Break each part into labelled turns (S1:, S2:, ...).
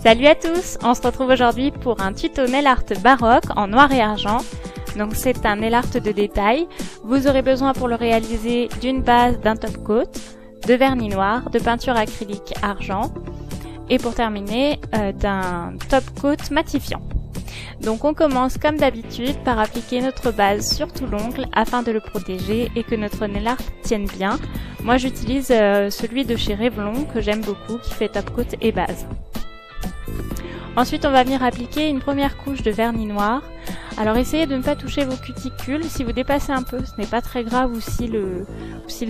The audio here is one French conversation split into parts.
S1: Salut à tous, on se retrouve aujourd'hui pour un tuto nail art baroque en noir et argent. Donc c'est un nail art de détail. Vous aurez besoin pour le réaliser d'une base, d'un top coat, de vernis noir, de peinture acrylique argent et pour terminer d'un top coat matifiant. Donc on commence comme d'habitude par appliquer notre base sur tout l'ongle afin de le protéger et que notre nail art tienne bien. Moi j'utilise celui de chez Revlon que j'aime beaucoup qui fait top coat et base. Ensuite, on va venir appliquer une première couche de vernis noir. Alors essayez de ne pas toucher vos cuticules. Si vous dépassez un peu, ce n'est pas très grave, ou si le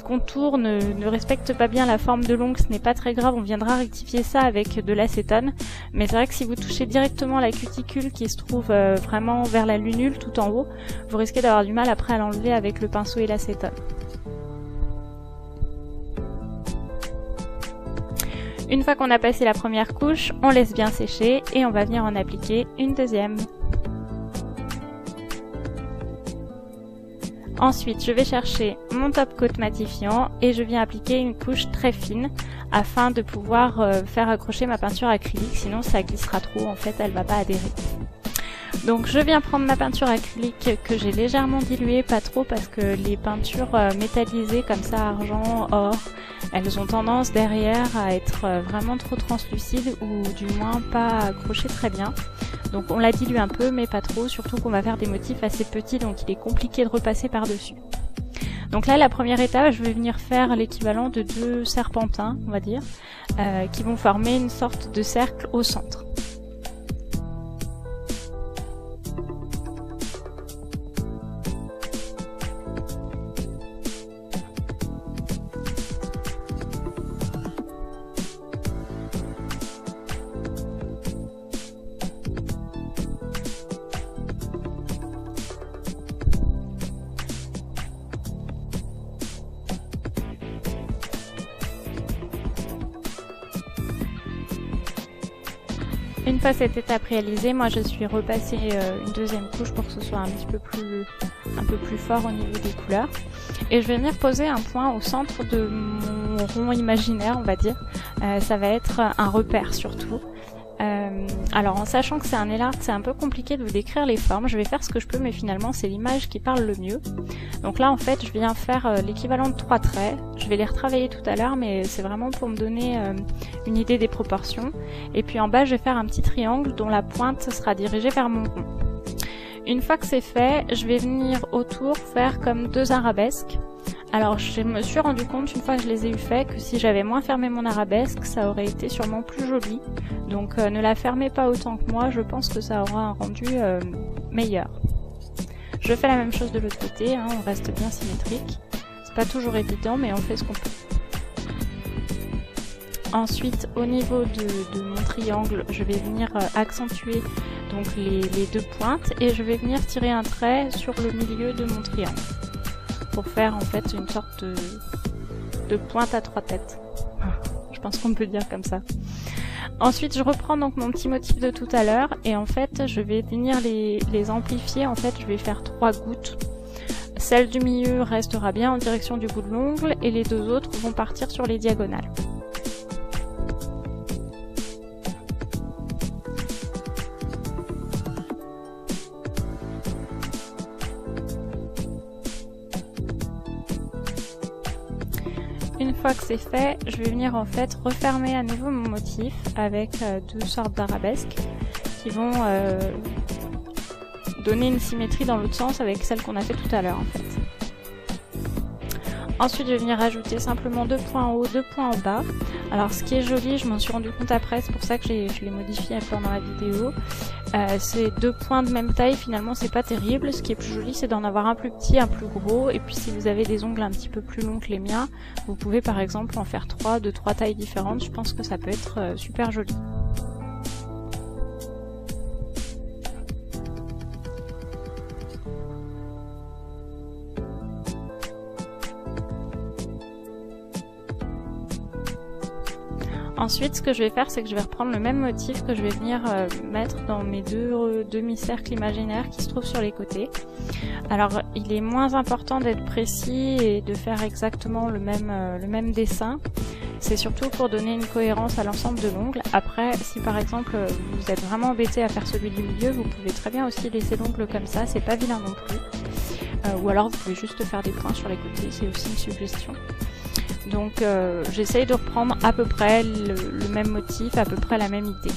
S1: contour ne respecte pas bien la forme de l'ongle, ce n'est pas très grave, on viendra rectifier ça avec de l'acétone. Mais c'est vrai que si vous touchez directement la cuticule qui se trouve vraiment vers la lunule tout en haut, vous risquez d'avoir du mal après à l'enlever avec le pinceau et l'acétone. Une fois qu'on a passé la première couche, on laisse bien sécher et on va venir en appliquer une deuxième. Ensuite, je vais chercher mon top coat matifiant et je viens appliquer une couche très fine afin de pouvoir faire accrocher ma peinture acrylique, sinon ça glissera trop, en fait elle va pas adhérer. Donc je viens prendre ma peinture acrylique que j'ai légèrement diluée, pas trop parce que les peintures métallisées comme ça, argent, or, elles ont tendance derrière à être vraiment trop translucides ou du moins pas accrochées très bien. Donc on la dilue un peu mais pas trop, surtout qu'on va faire des motifs assez petits donc il est compliqué de repasser par-dessus. Donc là la première étape, je vais venir faire l'équivalent de 2 serpentins, on va dire, qui vont former une sorte de cercle au centre. Une fois cette étape réalisée, moi je suis repassée une deuxième couche pour que ce soit un peu plus fort au niveau des couleurs. Et je vais venir poser un point au centre de mon rond imaginaire, on va dire. Ça va être un repère surtout. Alors en sachant que c'est un nail art, c'est un peu compliqué de vous décrire les formes. Je vais faire ce que je peux, mais finalement c'est l'image qui parle le mieux. Donc là en fait je viens faire l'équivalent de 3 traits. Je vais les retravailler tout à l'heure, mais c'est vraiment pour me donner une idée des proportions. Et puis en bas je vais faire un petit triangle dont la pointe sera dirigée vers mon rond. Une fois que c'est fait, je vais venir autour faire comme 2 arabesques. Alors je me suis rendu compte une fois que je les ai eu faits que si j'avais moins fermé mon arabesque, ça aurait été sûrement plus joli. Donc ne la fermez pas autant que moi, je pense que ça aura un rendu meilleur. Je fais la même chose de l'autre côté, hein, on reste bien symétrique. C'est pas toujours évident mais on fait ce qu'on peut. Ensuite au niveau de mon triangle, je vais venir accentuer donc les 2 pointes et je vais venir tirer un trait sur le milieu de mon triangle pour faire en fait une sorte de pointe à 3 têtes. Je pense qu'on peut dire comme ça. Ensuite je reprends donc mon petit motif de tout à l'heure et en fait je vais venir les amplifier. En fait je vais faire 3 gouttes. Celle du milieu restera bien en direction du bout de l'ongle et les 2 autres vont partir sur les diagonales. Une fois que c'est fait, je vais venir en fait refermer à nouveau mon motif avec 2 sortes d'arabesques qui vont donner une symétrie dans l'autre sens avec celle qu'on a fait tout à l'heure en fait. Ensuite je vais venir ajouter simplement 2 points en haut, 2 points en bas. Alors ce qui est joli, je m'en suis rendu compte après, c'est pour ça que je l'ai modifié un peu pendant la vidéo. Ces 2 points de même taille, finalement c'est pas terrible. Ce qui est plus joli c'est d'en avoir un plus petit, un plus gros. Et puis si vous avez des ongles un petit peu plus longs que les miens, vous pouvez par exemple en faire 3 de 3 tailles différentes. Je pense que ça peut être super joli. Ensuite, ce que je vais faire, c'est que je vais reprendre le même motif que je vais venir mettre dans mes 2 demi-cercles imaginaires qui se trouvent sur les côtés. Alors, il est moins important d'être précis et de faire exactement le même dessin. C'est surtout pour donner une cohérence à l'ensemble de l'ongle. Après, si par exemple vous êtes vraiment embêté à faire celui du milieu, vous pouvez très bien aussi laisser l'ongle comme ça, c'est pas vilain non plus. Ou alors vous pouvez juste faire des points sur les côtés, c'est aussi une suggestion. Donc j'essaye de reprendre à peu près le même motif, à peu près la même idée.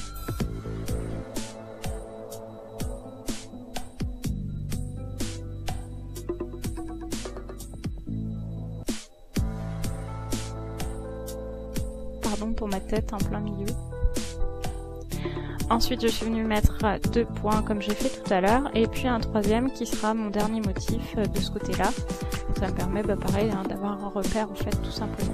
S1: Pardon pour ma tête en plein milieu. Ensuite je suis venue mettre 2 points comme j'ai fait tout à l'heure et puis un troisième qui sera mon dernier motif de ce côté là. Ça me permet pareil hein, d'avoir un repère en fait tout simplement.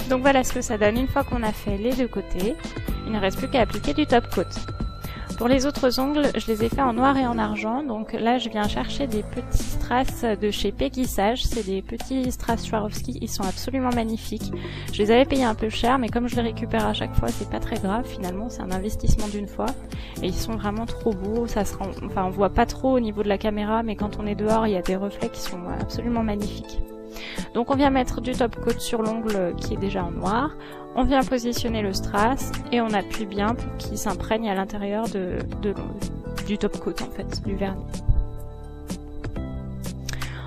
S1: Donc voilà ce que ça donne une fois qu'on a fait les deux côtés. Il ne reste plus qu'à appliquer du top coat. Pour les autres ongles, je les ai fait en noir et en argent. Donc là, je viens chercher des petits strass de chez Peggy Sage. C'est des petits strass Swarovski. Ils sont absolument magnifiques. Je les avais payés un peu cher, mais comme je les récupère à chaque fois, c'est pas très grave. Finalement, c'est un investissement d'une fois. Et ils sont vraiment trop beaux. Ça se rend... Enfin, on voit pas trop au niveau de la caméra, mais quand on est dehors, il y a des reflets qui sont absolument magnifiques. Donc on vient mettre du top coat sur l'ongle qui est déjà en noir, on vient positionner le strass et on appuie bien pour qu'il s'imprègne à l'intérieur du top coat en fait, du vernis.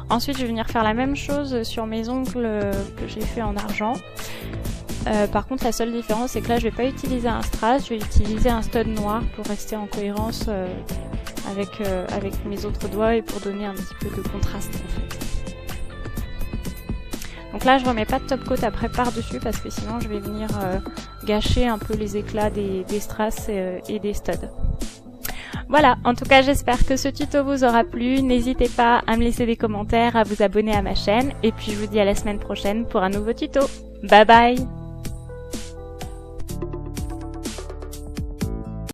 S1: Ensuite je vais venir faire la même chose sur mes ongles que j'ai fait en argent. Par contre la seule différence c'est que là je vais pas utiliser un strass, je vais utiliser un stud noir pour rester en cohérence avec mes autres doigts et pour donner un petit peu de contraste en fait. Donc là je remets pas de top coat après par dessus parce que sinon je vais venir gâcher un peu les éclats des strass et des studs. Voilà, en tout cas j'espère que ce tuto vous aura plu, n'hésitez pas à me laisser des commentaires, à vous abonner à ma chaîne et puis je vous dis à la semaine prochaine pour un nouveau tuto. Bye bye!